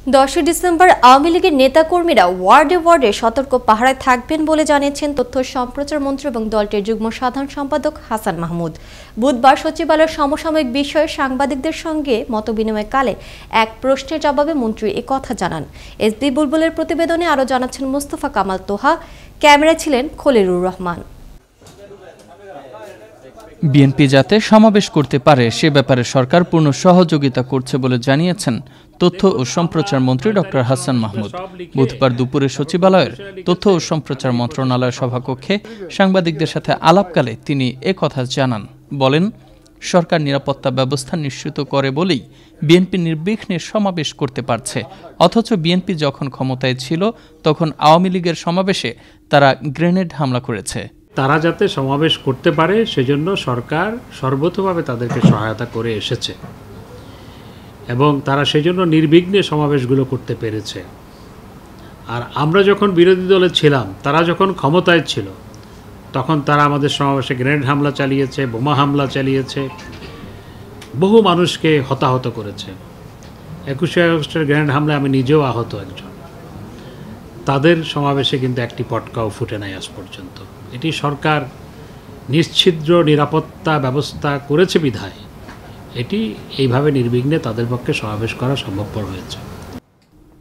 10 December Awami লীগের নেতাকর্মীরা ওয়ার্ডে ওয়ার্ডে সতর্ক পাহারায় থাকবেন বলে জানিয়েছেন তথ্য সম্প্রচার মন্ত্রী এবং দলটির যুগ্ম সাধারণ সম্পাদক হাসান মাহমুদ। বুধবার সচিবালয়ের সমসাময়িক বিষয়ে সাংবাদিকদের সঙ্গে মতবিনিময়কালে এক প্রশ্নের জবাবে মন্ত্রী একথা জানান। এসবি বুলবুলের প্রতিবেদনে আরও জানাচ্ছেন মুস্তফা কামাল তোহা, ক্যামেরায় ছিলেন খলিলুর রহমান। বিএনপি যাতে সমাবেশ করতে পারে সে ব্যাপারে সরকার পূর্ণ সহযোগিতা করছে বলে জানিয়েছেন তথ্য ও সম্প্রচার মন্ত্রী ডক্টর হাসান মাহমুদ। বুধবার দুপুরে সচিবালয়ের তথ্য ও সম্প্রচার মন্ত্রণালয়ের সভাকক্ষে সাংবাদিকদের সাথে আলাপকালে তিনি একথা জানান। বলেন, সরকার নিরাপত্তা ব্যবস্থা নিশ্চিত করে বলেই বিএনপি নির্বিঘ্নে সমাবেশ করতে পারছে। অথচ বিএনপি যখন ক্ষমতায় ছিল তখন আওয়ামী লীগের সমাবেশে তারা গ্রেনেড হামলা করেছে। তারা যাতে সমাবেশ করতে পারে সেজন্য সরকার সর্বতোভাবে তাদেরকে সহায়তা করে এসেছে এবং তারা সেজন্য নির্বিঘ্নে সমাবেশগুলো করতে পেরেছে। আর আমরা যখন বিরোধী দলে ছিলাম, তারা যখন ক্ষমতায় ছিল, তখন তারা আমাদের সমাবেশে গ্রেনেড হামলা চালিয়েছে, বোমা হামলা চালিয়েছে, বহু মানুষকে হতাহত করেছে। 21শে আগস্টের গ্রেনেড হামলায় আমি নিজেও আহত একজন। তাদের সমাবেশে কিন্তু একটি পটকাও ফুটে নাই আজ পর্যন্ত। এটি সরকার নিশ্ছিদ্র নিরাপত্তা ব্যবস্থা করেছে বিধায় এটি এইভাবে নির্বিঘ্নে তাদের পক্ষে সমাবেশ করা সম্ভবপর হয়েছে।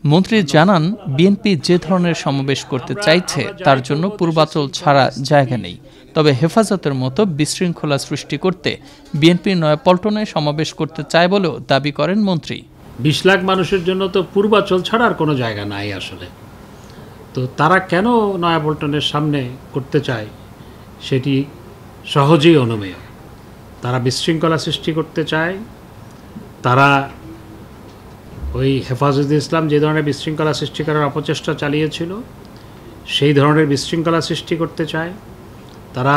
মন্ত্রী জানান, বিএনপি যে ধরনের সমাবেশ করতে চাইছে তার জন্য পূর্বাচল ছাড়া জায়গা নেই। তবে হেফাজতের মতো বিশৃঙ্খলা সৃষ্টি করতে বিএনপি নয়াপল্টনে সমাবেশ করতে চায় বলেও দাবি করেন মন্ত্রী। 20 লাখ মানুষের জন্য তো পূর্বাচল ছাড়া আর কোনো জায়গা নাই আসলে। তো তারা কেন নয়াপল্টনের সামনে করতে চায় সেটি সহজেই অনুমেয়। তারা বিশৃঙ্খলা সৃষ্টি করতে চায়। তারা ওই হেফাজতে ইসলাম যে ধরনের বিশৃঙ্খলা সৃষ্টি করার অপচেষ্টা চালিয়েছিল সেই ধরনের বিশৃঙ্খলা সৃষ্টি করতে চায়। তারা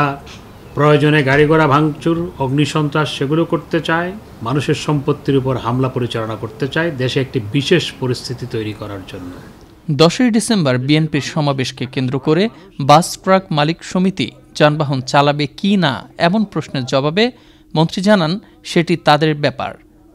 প্রয়োজনে গাড়ি ঘোড়া ভাঙচুর, অগ্নিসন্ত্রাস সেগুলো করতে চায়। মানুষের সম্পত্তির উপর হামলা পরিচালনা করতে চায় দেশে একটি বিশেষ পরিস্থিতি তৈরি করার জন্য। 10 ডিসেম্বর বিএনপির সমাবেশকে কেন্দ্র করে বাস ট্রাক মালিক সমিতি যানবাহন চালাবে কি না এমন প্রশ্নের জবাবে মন্ত্রী জানান, সেটি তাদের ব্যাপার।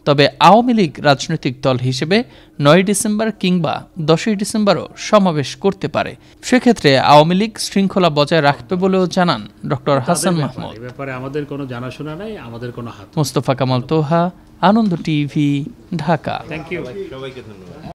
তবে আওয়ামী লীগ রাজনৈতিক দল হিসেবে 9 ডিসেম্বর কিংবা 10 ডিসেম্বরও সমাবেশ করতে পারে। সেক্ষেত্রে আওয়ামী লীগ শৃঙ্খলা বজায় রাখবে বলেও জানান ডক্টর হাসান মাহমুদ। এ ব্যাপারে আমাদের কোনো জানাশোনা নাই, আমাদের কোনো হাত। Mustafa Kamal Toha, Ananda TV, Dhaka. Thank you. সবাইকে ধন্যবাদ।